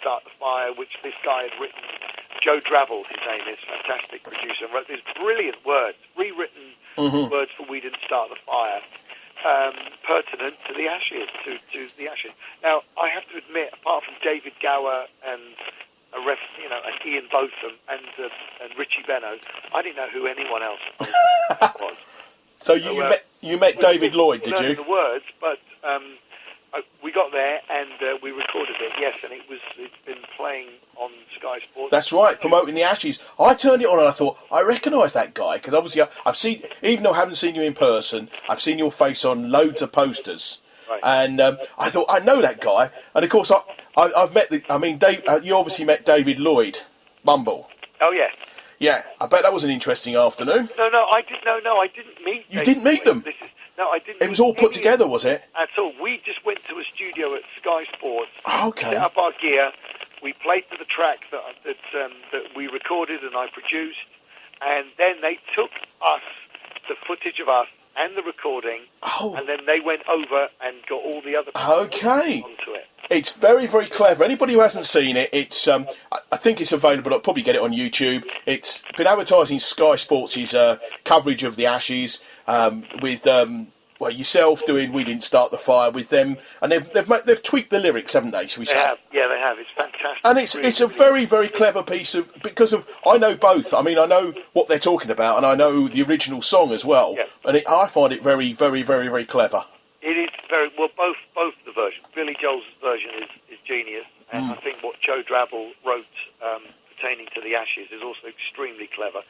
Start the Fire, which this guy had written. Joe Drabble, his name is, fantastic producer, and wrote these brilliant words, rewritten words for We Didn't Start the Fire, pertinent to the Ashes, to the Ashes. Now, I have to admit, apart from David Gower and and Ian Botham and Richie Benaud, I didn't know who anyone else was. So you met David Lloyd, did you? The words, but we got there and we recorded it. Yes, and it's been playing on Sky Sports. That's right, promoting the Ashes. I turned it on and I thought, I recognise that guy, because obviously I've seen, even though I haven't seen you in person, I've seen your face on loads of posters. Right. And I thought, I know that guy. And of course, I've met Dave, you obviously met David Lloyd, Bumble. Oh, yes. Yeah, I bet that was an interesting afternoon. No, I didn't meet. You didn't meet them? No, I didn't. It was all put together, was it? At all. We just went to a studio at Sky Sports. Okay. Set up our gear. We played to the track that we recorded and I produced, and then they took us, the footage of us and the recording, and then they went over and got all the other people onto it. It's very, very clever. Anybody who hasn't seen it, it's I think it's available. I'll probably get it on YouTube. It's been advertising Sky Sports' coverage of the Ashes with yourself doing We Didn't Start the Fire with them, and they've tweaked the lyrics, haven't they? Shall we say? They have. Yeah, they have. It's fantastic. And it's a very, very clever piece because I know both. I mean, I know what they're talking about, and I know the original song as well. Yeah. And I find it very, very, very, very clever. It is very well. Both the versions. Billy Joel's version is genius, and I think what Joe Drabble wrote pertaining to the Ashes is also extremely clever.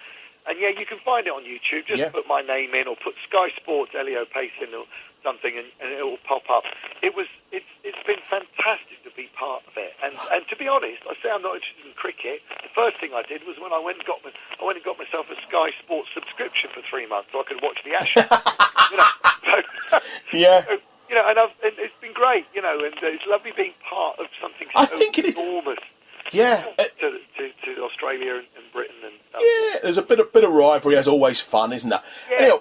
And yeah, you can find it on YouTube. Just put my name in, or put Sky Sports Elio Pace in, or something, and it will pop up. It's been fantastic to be part of it. And to be honest, I say I'm not interested in cricket. The first thing I did was when I went and got myself a Sky Sports subscription for 3 months so I could watch the Ashes. And it's been great, and it's lovely being part of something so enormous. Yeah, to Australia and Britain and stuff. Yeah, there's a bit of rivalry, as always, fun, isn't there? Yeah.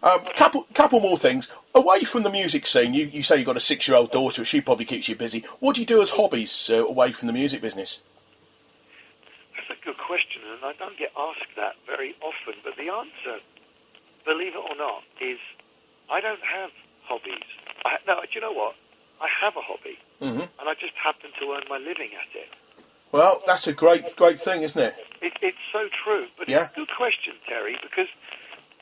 Anyway, couple more things. Away from the music scene, you say you've got a 6-year-old daughter. She probably keeps you busy. What do you do as hobbies away from the music business? That's a good question, and I don't get asked that very often. But the answer, believe it or not, is I don't have hobbies. Do you know what? I have a hobby, and I just happen to earn my living at it. Well, that's a great thing, isn't it? It's so true. But it's a good question, Terry, because,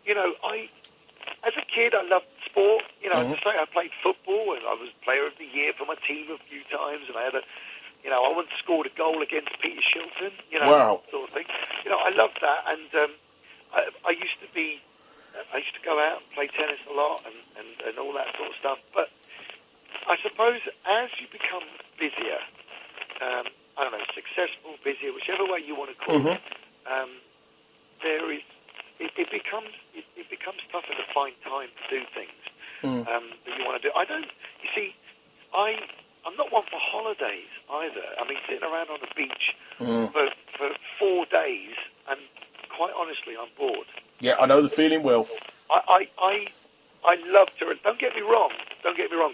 as a kid, I loved sport. As I say, I played football, and I was player of the year for my team a few times, and I had I once scored a goal against Peter Shilton, wow. Sort of thing. I loved that, and I used to go out and play tennis a lot and all that sort of stuff. But I suppose as you become busier, I don't know, successful, busier, whichever way you want to call it, it becomes tougher to find time to do things that you want to do. I'm not one for holidays either. I mean, sitting around on the beach for 4 days, and quite honestly, I'm bored. Yeah, I know the feeling well. I love to. Don't get me wrong.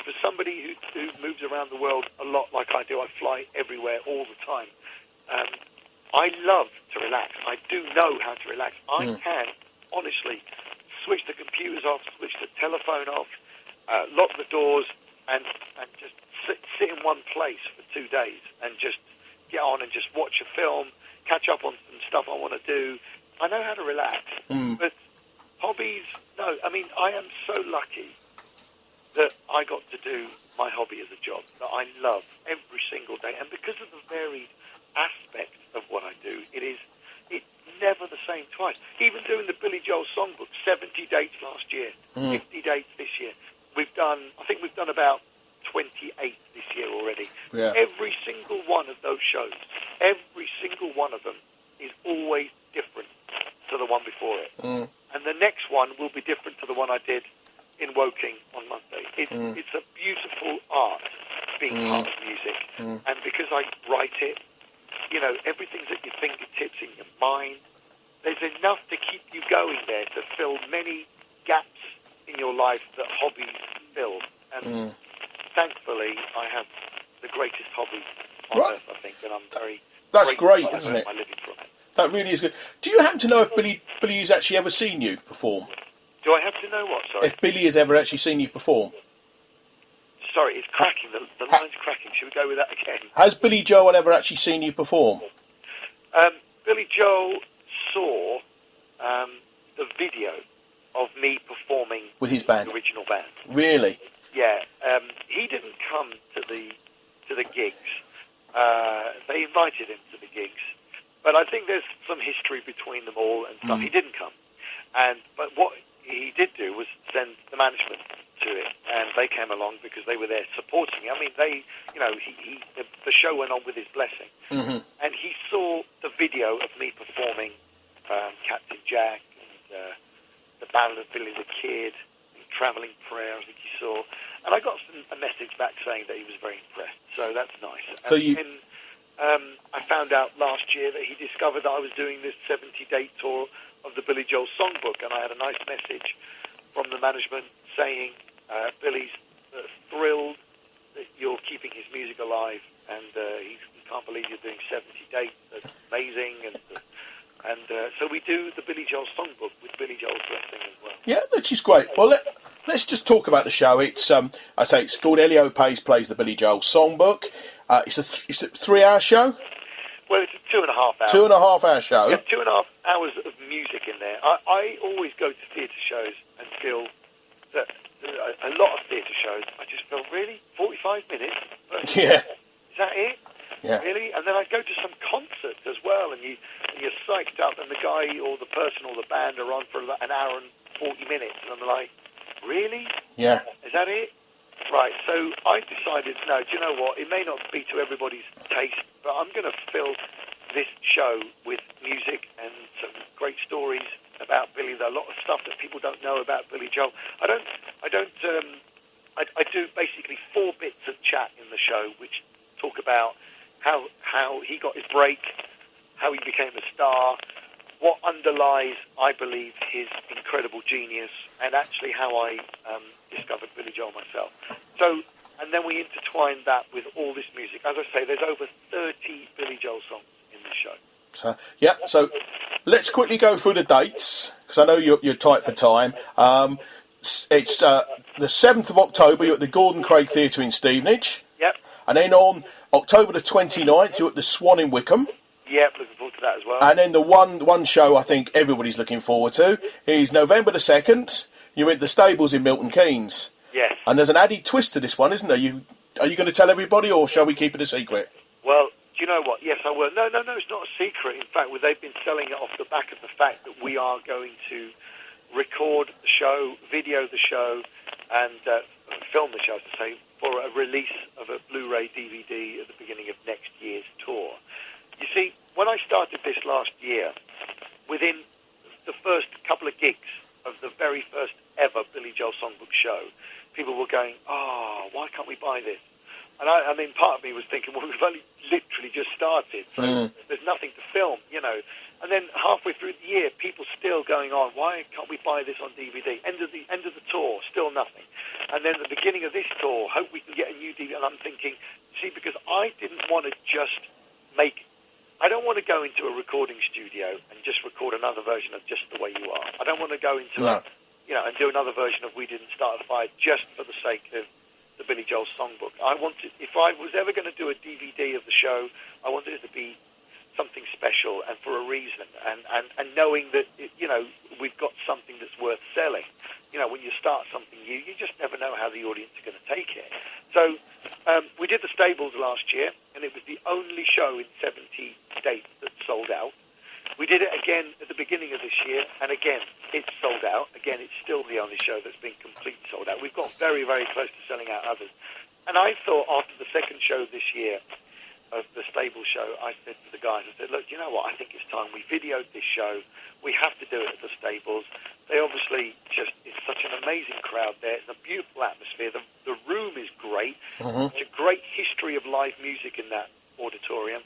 For somebody who moves around the world a lot like I do, I fly everywhere all the time. I love to relax. I do know how to relax. I can, honestly, switch the computers off, switch the telephone off, lock the doors, and just sit in one place for 2 days and just get on and just watch a film, catch up on some stuff I want to do. I know how to relax. But hobbies, no. I mean, I am so lucky that I got to do my hobby as a job that I love every single day. And because of the varied aspect of what I do, it's never the same twice. Even doing the Billy Joel songbook, 70 dates last year, 50 dates this year. I think we've done about 28 this year already. Yeah. Every single one of those shows, every single one of them is always different to the one before it. And the next one will be different to the one I did in Woking on Monday. It's a beautiful art being part of music. And because I write it, everything's at your fingertips, in your mind. There's enough to keep you going there to fill many gaps in your life that hobbies fill. And thankfully, I have the greatest hobby on Right. earth, I think, and I'm very That's grateful great, that I isn't earn it? my living from it. That really is good. Do you happen to know if Billy has actually ever seen you perform? Do I have to know what? Sorry. If Billy has ever actually seen you perform? Sorry, it's cracking. The line's cracking. Should we go with that again? Has Billy Joel ever actually seen you perform? Billy Joel saw the video of me performing With his band? the original band. Really? Yeah, he didn't come to the gigs. They invited him to the gigs, but I think there's some history between them all and stuff. He didn't come, but what he did do was send the management to it, and they came along because they were there supporting me. I mean, the show went on with his blessing, and he saw the video of me performing Captain Jack and the Ballad of Billy the Kid, and Travelling Prayer, I think he saw. And I got a message back saying that he was very impressed, so that's nice. So and then I found out last year that he discovered that I was doing this 70-date tour of the Billy Joel Songbook, and I had a nice message from the management saying, Billy's thrilled that you're keeping his music alive, and he can't believe you're doing 70 dates. That's amazing. And so we do the Billy Joel Songbook with Billy Joel's blessing as well. Yeah, which is great. Well, let's just talk about the show. It's it's called Elio Pace Plays the Billy Joel Songbook. It's a 3-hour show. Well, it's a 2.5 hours. 2.5 hour show. Yeah, 2.5 hours of music in there. I always go to theatre shows and feel that a lot of theatre shows, I just feel, really? 45 minutes? Yeah. Is that it? Yeah. Really? And then I go to some concerts as well, and you're psyched up, and the guy or the person or the band are on for an hour and 40 minutes, and I'm like, really? Yeah. Is that it? Right, so I decided, no, do you know what? It may not be to everybody's taste, but I'm going to fill this show with music and some great stories about Billy. There are a lot of stuff that people don't know about Billy Joel. I do basically 4 bits of chat in the show, which talk about how he got his break, how he became a star, what underlies, I believe, his incredible genius, and actually how I discovered Billy Joel myself. So, and then we intertwine that with all this music. As I say, there's over 30 Billy Joel songs in the show. So let's quickly go through the dates, because I know you're tight for time. It's the 7th of October, you're at the Gordon Craig Theatre in Stevenage. Yep. And then on October the 29th, you're at the Swan in Wickham. Yep, looking forward to that as well. And then the one show I think everybody's looking forward to is November the 2nd. You're at the Stables in Milton Keynes. Yes. And there's an added twist to this one, isn't there? Are you going to tell everybody, or shall we keep it a secret? Well, do you know what? Yes, I will. No, it's not a secret. In fact, they've been selling it off the back of the fact that we are going to record the show, video the show, and film the show, to say, for a release of a Blu-ray DVD at the beginning of next year's tour. You see, when I started this last year, within the first couple of gigs of the very first ever Billy Joel Songbook show, people were going, oh, why can't we buy this? And I mean, part of me was thinking, well, we've only literally just started, so there's nothing to film, you know. And then halfway through the year, people still going on, why can't we buy this on DVD? End of the tour, still nothing. And then at the beginning of this tour, hope we can get a new DVD. And I'm thinking, see, because I didn't want to just I don't want to go into a recording studio and just record another version of Just the Way You Are. I don't want to go into and do another version of We Didn't Start a Fire just for the sake of the Billy Joel Songbook. I wanted, if I was ever going to do a DVD of the show, I wanted it to be something special and for a reason, and knowing that, you know, we've got something that's worth selling. You know, when you start something new, you just never know how the audience are going to take it. So we did the Stables last year, and it was the only show in 70 dates that sold out. We did it again at the beginning of this year, and again, it's sold out. Again, it's still the only show that's been completely sold out. We've got very, very close to selling out others. And I thought after the second show this year of the Stable show, I said to the guys, I said, look, you know what, I think it's time. We videoed this show. We have to do it at the Stables. They obviously it's such an amazing crowd there. It's a beautiful atmosphere. The room is great. It's a great history of live music in that auditorium,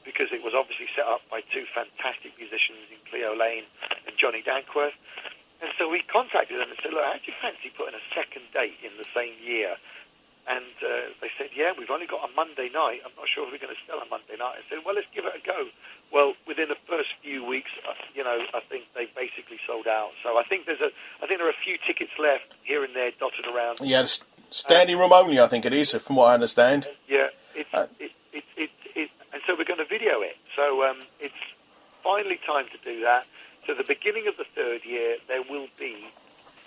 because it was obviously set up by 2 fantastic musicians in Cleo Lane and Johnny Dankworth. And so we contacted them and said, look, how do you fancy putting a second date in the same year And they said, yeah, we've only got a Monday night. I'm not sure if we're going to sell a Monday night. I said, well, let's give it a go. Well, within the first few weeks, I think they basically sold out. So I think there are a few tickets left here and there dotted around. Yeah, standing room only, I think it is, from what I understand. Yeah, and so we're going to video it. So it's finally time to do that. So the beginning of the third year, there will be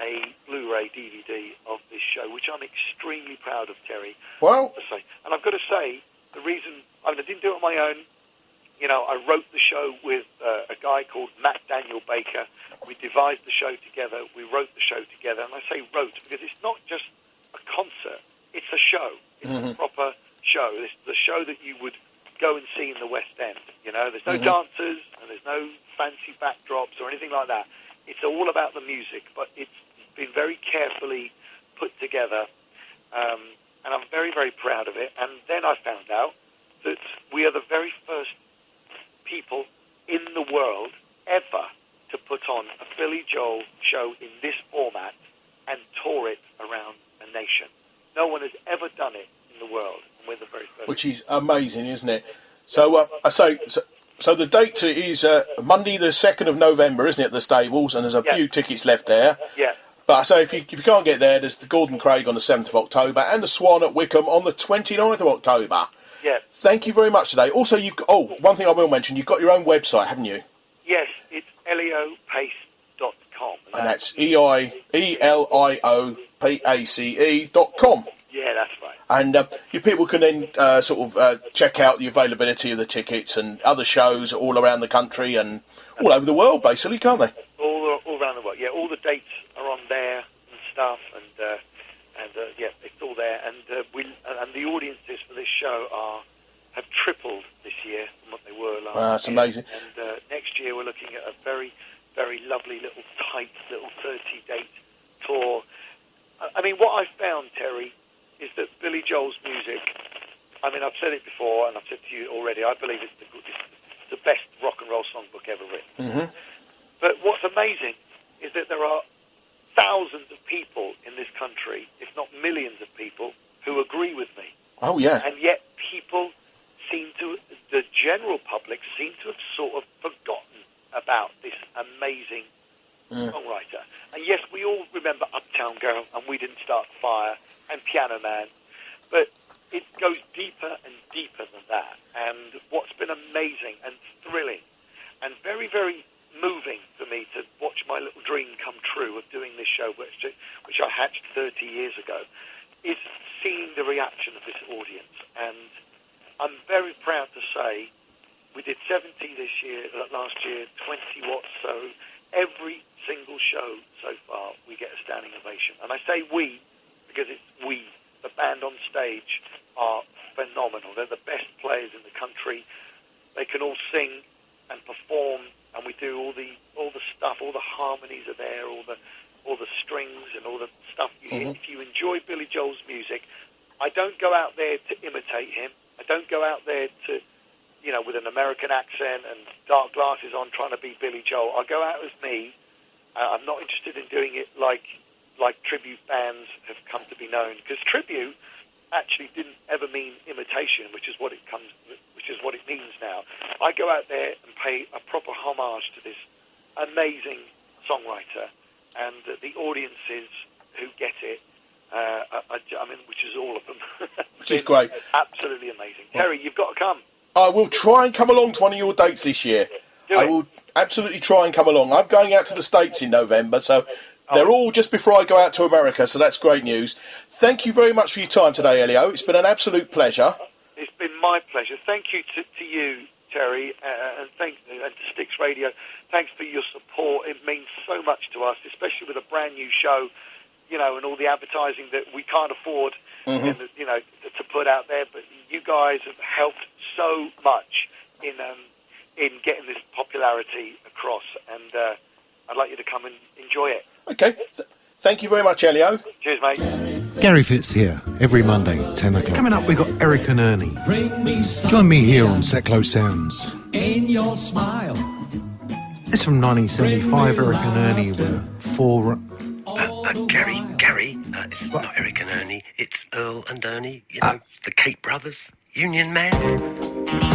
a Blu-ray DVD of this show, which I'm extremely proud of, Terry. Well, and I've got to say, the reason I didn't do it on my own. I wrote the show with a guy called Matt Daniel Baker. We devised the show together. We wrote the show together. And I say wrote because it's not just a concert. It's a show. It's a proper show. It's the show that you would go and see in the West End. There's no dancers and there's no fancy backdrops or anything like that. It's all about the music, but it's been very carefully put together. And I'm very, very proud of it. And then I found out that we are the very first people in the world ever to put on a Billy Joel show in this format and tour it around a nation. No one has ever done it in the world, and we're the very first. Which is amazing, isn't it? So so the date is Monday the 2nd of November, isn't it, at the Stables, and there's a few tickets left there. Yeah. But I say, if you can't get there, there's the Gordon Craig on the 7th of October and the Swan at Wickham on the 29th of October. Yeah. Thank you very much today. Also, one thing I will mention, you've got your own website, haven't you? Yes, it's eliopace.com. And that's EILIOPACE.com. Yeah, that's right. And you people can then check out the availability of the tickets and other shows all around the country and all over the world, basically, can't they? All around the world, yeah. All the dates are on there and stuff, and it's all there. And the audiences for this show have tripled this year from what they were last year. Wow, that's amazing. And next year we're looking at a very, very lovely little tight little 30-date tour. I mean, what I've found, Terry, is that Billy Joel's music, I've said it before and I've said to you already, I believe it's the best rock and roll songbook ever written. Mm-hmm. But what's amazing is that there are thousands of people in this country, if not millions of people, who agree with me. Oh, yeah. And yet the general public seem to have sort of forgotten about this amazing songwriter. And yes, we all remember Uptown Girl and We Didn't Start the Fire and Piano Man, but it goes deeper and deeper than that. And what's been amazing and thrilling and very, very moving for me to watch my little dream come true of doing this show, which I hatched 30 years ago, is seeing the reaction of this audience. And I'm very proud to say we did 70 last year, 20 watts. So every single show so far, we get a standing ovation. And I say we because it's we. The band on stage are phenomenal. They're the best players in the country. They can all sing and perform, and we do all the stuff. All the harmonies are there. All the strings and all the stuff you hear. If you enjoy Billy Joel's music, I don't go out there to imitate him. I don't go out there to, with an American accent and dark glasses on trying to be Billy Joel. I go out as me. I'm not interested in doing it like tribute bands have come to be known, because tribute actually didn't ever mean imitation, which is what it means now. I go out there and pay a proper homage to this amazing songwriter, and the audiences who get it, which is all of them. Which is great. Absolutely amazing. Terry, you've got to come. I will try and come along to one of your dates this year. I will absolutely try and come along. I'm going out to the States in November, so they're all just before I go out to America, so that's great news. Thank you very much for your time today, Elio. It's been an absolute pleasure. It's been my pleasure. Thank you to you, Terry, and to Styx Radio. Thanks for your support. It means so much to us, especially with a brand new show, and all the advertising that we can't afford, to put out there. But you guys have helped so much in getting this popularity across, and I'd like you to come and enjoy it. Okay. Thank you very much, Elio. Cheers, mate. Gary Fitz here, every Monday, 10 o'clock. Coming up, we've got Eric and Ernie. Join me here on Seclo Sounds. In your smile. It's from 1975, Eric and Ernie were four... Gary, It's not Eric and Ernie, it's Earl and Ernie, you know, the Cape Brothers, Union Man.